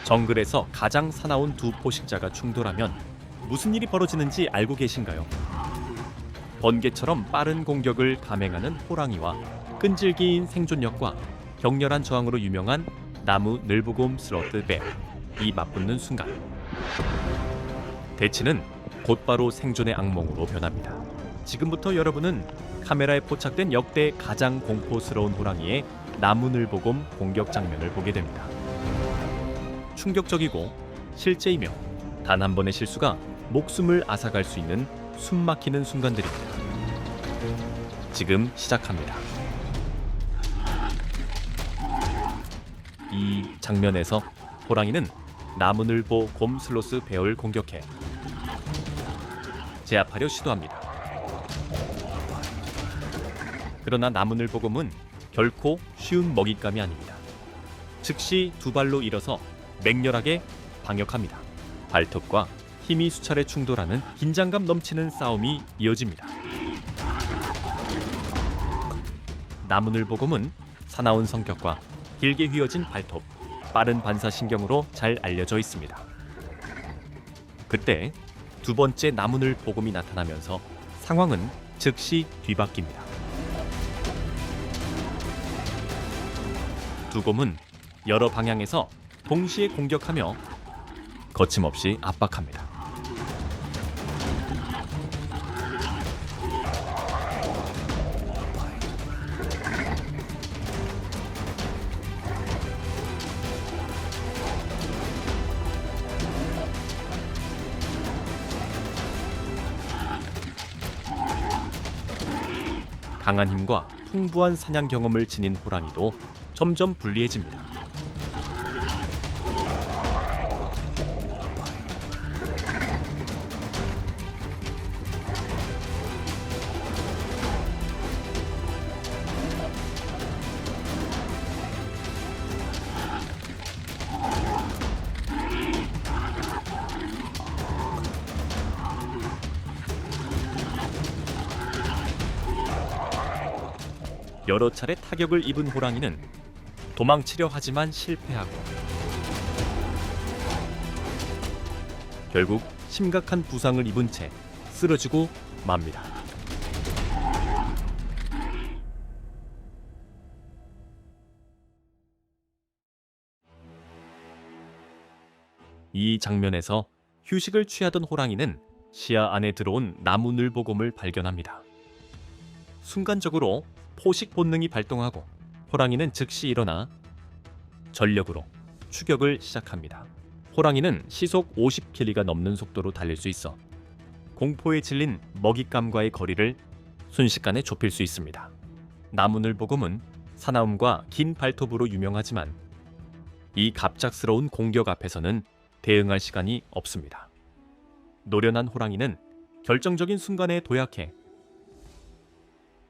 정글에서 가장 사나운 두 포식자가 충돌하면 무슨 일이 벌어지는지 알고 계신가요? 번개처럼 빠른 공격을 감행하는 호랑이와 끈질긴 생존력과 격렬한 저항으로 유명한 나무 늘보곰 슬러트 뱀이 맞붙는 순간 대치는 곧바로 생존의 악몽으로 변합니다. 지금부터 여러분은 카메라에 포착된 역대 가장 공포스러운 호랑이의 나무늘보곰 공격 장면을 보게 됩니다. 충격적이고 실제이며 단 한 번의 실수가 목숨을 앗아갈 수 있는 숨막히는 순간들입니다. 지금 시작합니다. 이 장면에서 호랑이는 나무늘보 곰슬로스 베어를 공격해 제압하려 시도합니다. 그러나 나무늘보곰은 결코 쉬운 먹잇감이 아닙니다. 즉시 두 발로 일어서 맹렬하게 방역합니다. 발톱과 힘이 수차례 충돌하는 긴장감 넘치는 싸움이 이어집니다. 나무늘보곰은 사나운 성격과 길게 휘어진 발톱, 빠른 반사신경으로 잘 알려져 있습니다. 그때 두 번째 나무늘보곰이 나타나면서 상황은 즉시 뒤바뀝니다. 두 곰은 여러 방향에서 동시에 공격하며 거침없이 압박합니다. 강한 힘과 풍부한 사냥 경험을 지닌 호랑이도 점점 불리해집니다. 여러 차례 타격을 입은 호랑이는 도망치려 하지만 실패하고 결국 심각한 부상을 입은 채 쓰러지고 맙니다. 이 장면에서 휴식을 취하던 호랑이는 시야 안에 들어온 나무늘보곰을 발견합니다. 순간적으로 포식 본능이 발동하고 호랑이는 즉시 일어나 전력으로 추격을 시작합니다. 호랑이는 시속 50km가 넘는 속도로 달릴 수 있어 공포에 질린 먹잇감과의 거리를 순식간에 좁힐 수 있습니다. 나무늘보곰은 사나움과 긴 발톱으로 유명하지만 이 갑작스러운 공격 앞에서는 대응할 시간이 없습니다. 노련한 호랑이는 결정적인 순간에 도약해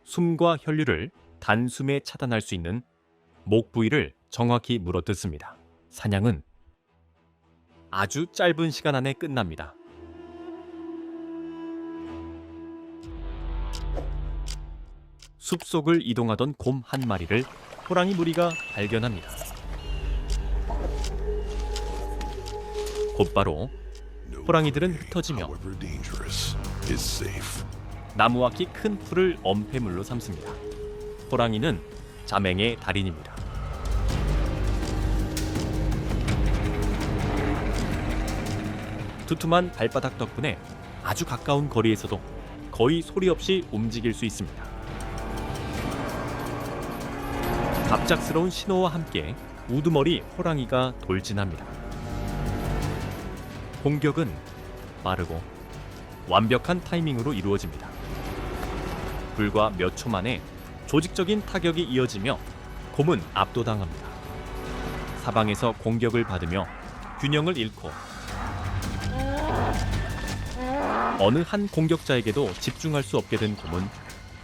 숨과 혈류를 단숨에 차단할 수 있는 목 부위를 정확히 물어뜯습니다. 사냥은 아주 짧은 시간 안에 끝납니다. 숲속을 이동하던 곰 한 마리를 호랑이 무리가 발견합니다. 곧바로 호랑이들은 흩어지며 나무와 키 큰 풀을 엄폐물로 삼습니다. 호랑이는 자맹의 달인입니다. 두툼한 발바닥 덕분에 아주 가까운 거리에서도 거의 소리 없이 움직일 수 있습니다. 갑작스러운 신호와 함께 우두머리 호랑이가 돌진합니다. 공격은 빠르고 완벽한 타이밍으로 이루어집니다. 불과 몇 초 만에 조직적인 타격이 이어지며 곰은 압도당합니다. 사방에서 공격을 받으며 균형을 잃고 어느 한 공격자에게도 집중할 수 없게 된 곰은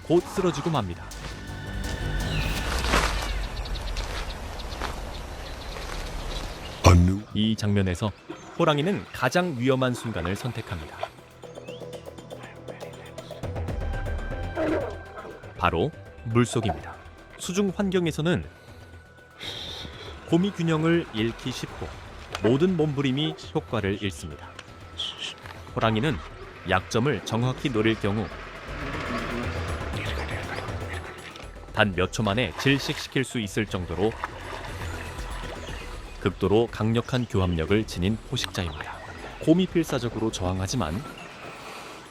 곧 쓰러지고 맙니다. 이 장면에서 호랑이는 가장 위험한 순간을 선택합니다. 바로 물속입니다. 수중 환경에서는 곰이 균형을 잃기 쉽고 모든 몸부림이 효과를 잃습니다. 호랑이는 약점을 정확히 노릴 경우 단 몇 초 만에 질식시킬 수 있을 정도로 극도로 강력한 교합력을 지닌 포식자입니다. 곰이 필사적으로 저항하지만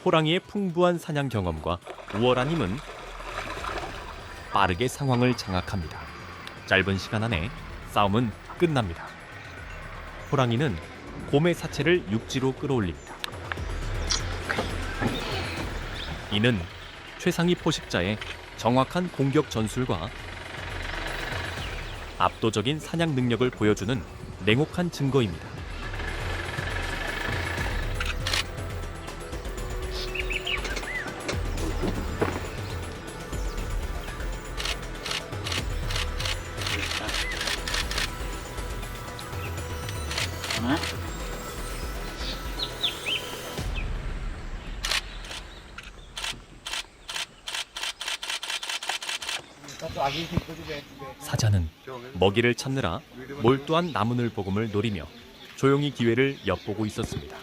호랑이의 풍부한 사냥 경험과 우월한 힘은 빠르게 상황을 장악합니다. 짧은 시간 안에 싸움은 끝납니다. 호랑이는 곰의 사체를 육지로 끌어올립니다. 이는 최상위 포식자의 정확한 공격 전술과 압도적인 사냥 능력을 보여주는 냉혹한 증거입니다. 사자는 먹이를 찾느라 몰두한 나무늘보곰을 노리며 조용히 기회를 엿보고 있었습니다.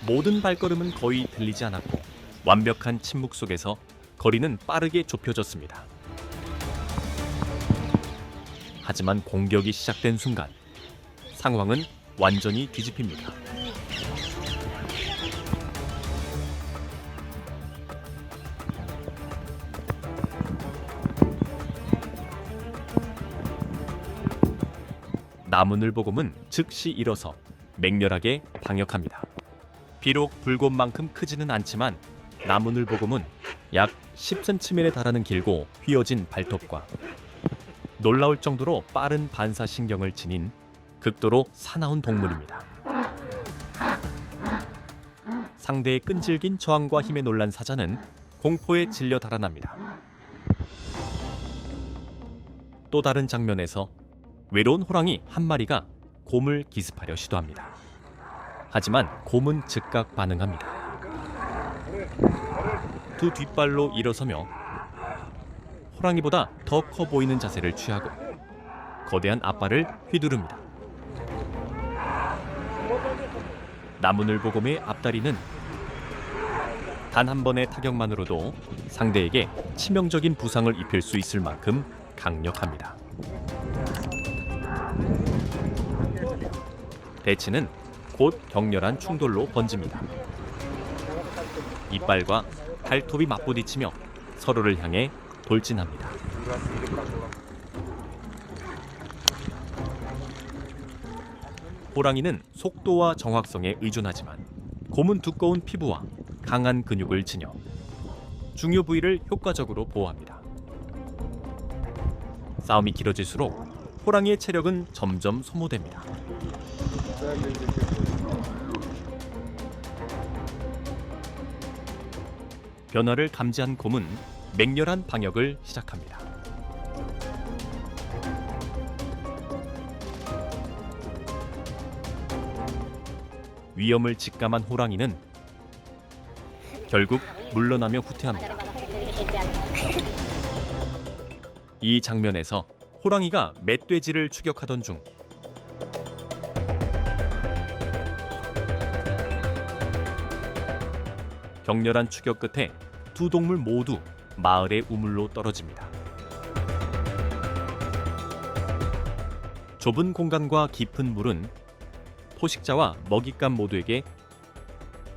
모든 발걸음은 거의 들리지 않았고 완벽한 침묵 속에서 거리는 빠르게 좁혀졌습니다. 하지만 공격이 시작된 순간 상황은 완전히 뒤집힙니다. 나무늘보곰은 즉시 일어서 맹렬하게 방역합니다. 비록 불곰만큼 크지는 않지만 나무늘보곰은 약 10cm에 달하는 길고 휘어진 발톱과 놀라울 정도로 빠른 반사신경을 지닌 극도로 사나운 동물입니다. 상대의 끈질긴 저항과 힘에 놀란 사자는 공포에 질려 달아납니다. 또 다른 장면에서 외로운 호랑이 한 마리가 곰을 기습하려 시도합니다. 하지만 곰은 즉각 반응합니다. 두 뒷발로 일어서며 호랑이보다 더 커 보이는 자세를 취하고 거대한 앞발을 휘두릅니다. 나무늘보곰의 앞다리는 단 한 번의 타격만으로도 상대에게 치명적인 부상을 입힐 수 있을 만큼 강력합니다. 대치는 곧 격렬한 충돌로 번집니다. 이빨과 발톱이 맞부딪히며 서로를 향해 돌진합니다. 호랑이는 속도와 정확성에 의존하지만 곰은 두꺼운 피부와 강한 근육을 지녀 중요 부위를 효과적으로 보호합니다. 싸움이 길어질수록 호랑이의 체력은 점점 소모됩니다. 변화를 감지한 곰은 맹렬한 방역을 시작합니다. 위험을 직감한 호랑이는 결국 물러나며 후퇴합니다. 이 장면에서 호랑이가 멧돼지를 추격하던 중 격렬한 추격 끝에 두 동물 모두 마을의 우물로 떨어집니다. 좁은 공간과 깊은 물은 포식자와 먹잇감 모두에게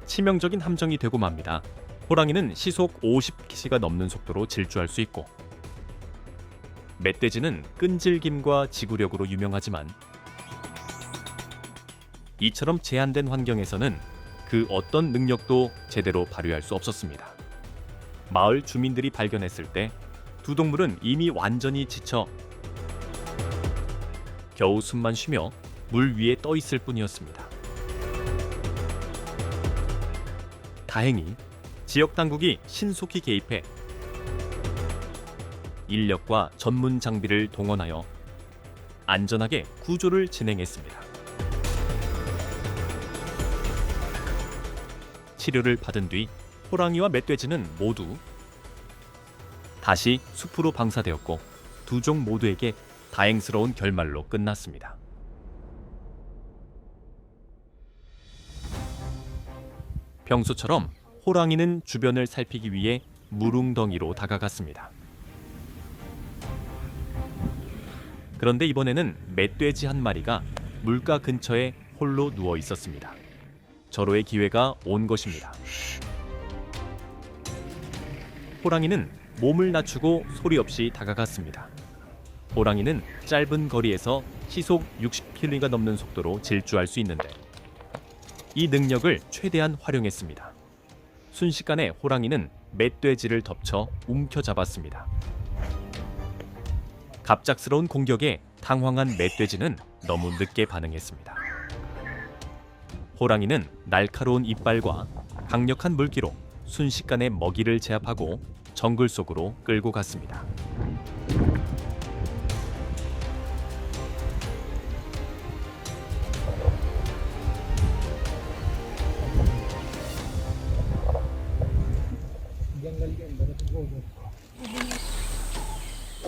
치명적인 함정이 되고 맙니다. 호랑이는 시속 50km가 넘는 속도로 질주할 수 있고 멧돼지는 끈질김과 지구력으로 유명하지만 이처럼 제한된 환경에서는 그 어떤 능력도 제대로 발휘할 수 없었습니다. 마을 주민들이 발견했을 때 두 동물은 이미 완전히 지쳐 겨우 숨만 쉬며 물 위에 떠 있을 뿐이었습니다. 다행히 지역 당국이 신속히 개입해 인력과 전문 장비를 동원하여 안전하게 구조를 진행했습니다. 치료를 받은 뒤 호랑이와 멧돼지는 모두 다시 숲으로 방사되었고 두 종 모두에게 다행스러운 결말로 끝났습니다. 평소처럼 호랑이는 주변을 살피기 위해 무릉덩이로 다가갔습니다. 그런데 이번에는 멧돼지 한 마리가 물가 근처에 홀로 누워 있었습니다. 절호의 기회가 온 것입니다. 호랑이는 몸을 낮추고 소리 없이 다가갔습니다. 호랑이는 짧은 거리에서 시속 60km가 넘는 속도로 질주할 수 있는데 이 능력을 최대한 활용했습니다. 순식간에 호랑이는 멧돼지를 덮쳐 움켜잡았습니다. 갑작스러운 공격에 당황한 멧돼지는 너무 늦게 반응했습니다. 호랑이는 날카로운 이빨과 강력한 물기로 순식간에 먹이를 제압하고 정글 속으로 끌고 갔습니다.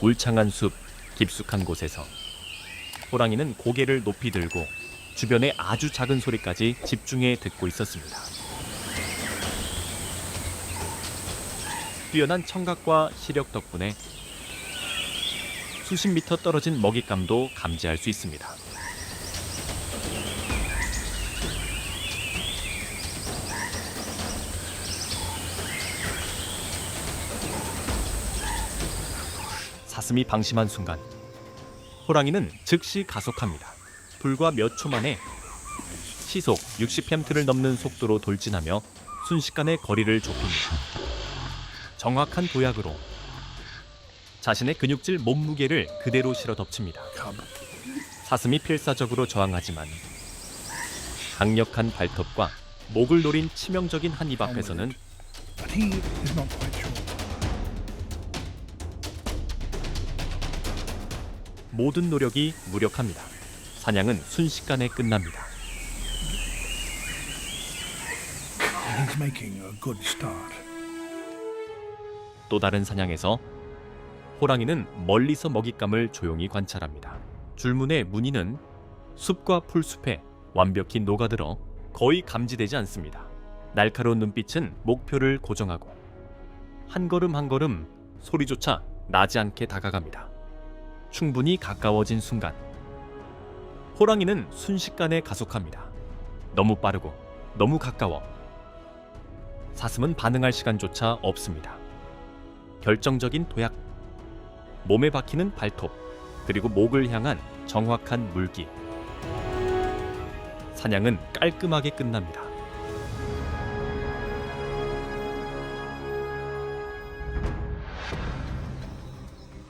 울창한 숲 깊숙한 곳에서 호랑이는 고개를 높이 들고 주변의 아주 작은 소리까지 집중해 듣고 있었습니다. 뛰어난 청각과 시력 덕분에 수십 미터 떨어진 먹잇감도 감지할 수 있습니다. 사슴이 방심한 순간 호랑이는 즉시 가속합니다. 불과 몇 초 만에 시속 60km를 넘는 속도로 돌진하며 순식간에 거리를 좁힙니다. 정확한 도약으로 자신의 근육질 몸무게를 그대로 실어 덮칩니다. 사슴이 필사적으로 저항하지만 강력한 발톱과 목을 노린 치명적인 한 입 앞에서는 모든 노력이 무력합니다. 사냥은 순식간에 끝납니다. 또 다른 사냥에서 호랑이는 멀리서 먹잇감을 조용히 관찰합니다. 줄무늬의 무늬는 숲과 풀숲에 완벽히 녹아들어 거의 감지되지 않습니다. 날카로운 눈빛은 목표를 고정하고 한 걸음 한 걸음 소리조차 나지 않게 다가갑니다. 충분히 가까워진 순간 호랑이는 순식간에 가속합니다. 너무 빠르고 너무 가까워 사슴은 반응할 시간조차 없습니다. 결정적인 도약, 몸에 박히는 발톱, 그리고 목을 향한 정확한 물기. 사냥은 깔끔하게 끝납니다.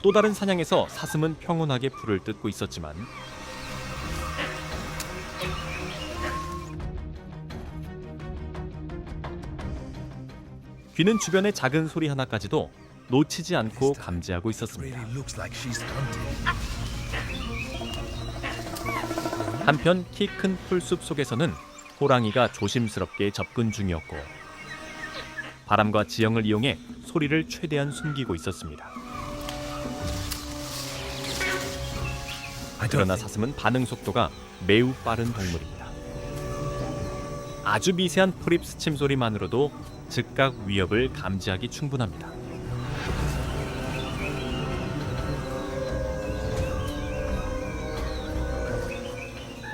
또 다른 사냥에서 사슴은 평온하게 풀을 뜯고 있었지만 귀는 주변의 작은 소리 하나까지도 놓치지 않고 감지하고 있었습니다. 한편 키 큰 풀숲 속에서는 호랑이가 조심스럽게 접근 중이었고 바람과 지형을 이용해 소리를 최대한 숨기고 있었습니다. 그러나 사슴은 반응 속도가 매우 빠른 동물입니다. 아주 미세한 풀잎 스침 소리만으로도 즉각 위협을 감지하기 충분합니다.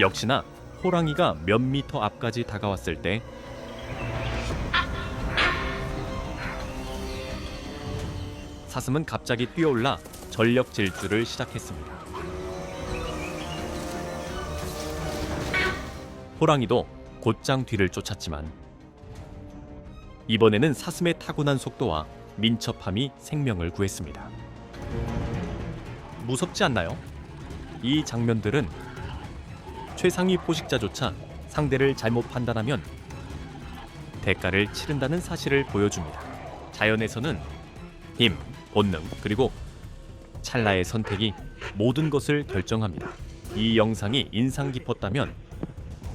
역시나 호랑이가 몇 미터 앞까지 다가왔을 때 사슴은 갑자기 뛰어올라 전력 질주를 시작했습니다. 호랑이도 곧장 뒤를 쫓았지만 이번에는 사슴의 타고난 속도와 민첩함이 생명을 구했습니다. 무섭지 않나요? 이 장면들은 최상위 포식자조차 상대를 잘못 판단하면 대가를 치른다는 사실을 보여줍니다. 자연에서는 힘, 본능, 그리고 찰나의 선택이 모든 것을 결정합니다. 이 영상이 인상 깊었다면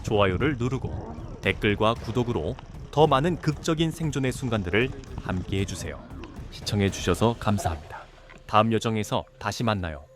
좋아요를 누르고 댓글과 구독으로 더 많은 극적인 생존의 순간들을 함께 해주세요. 시청해 주셔서 감사합니다. 다음 여정에서 다시 만나요.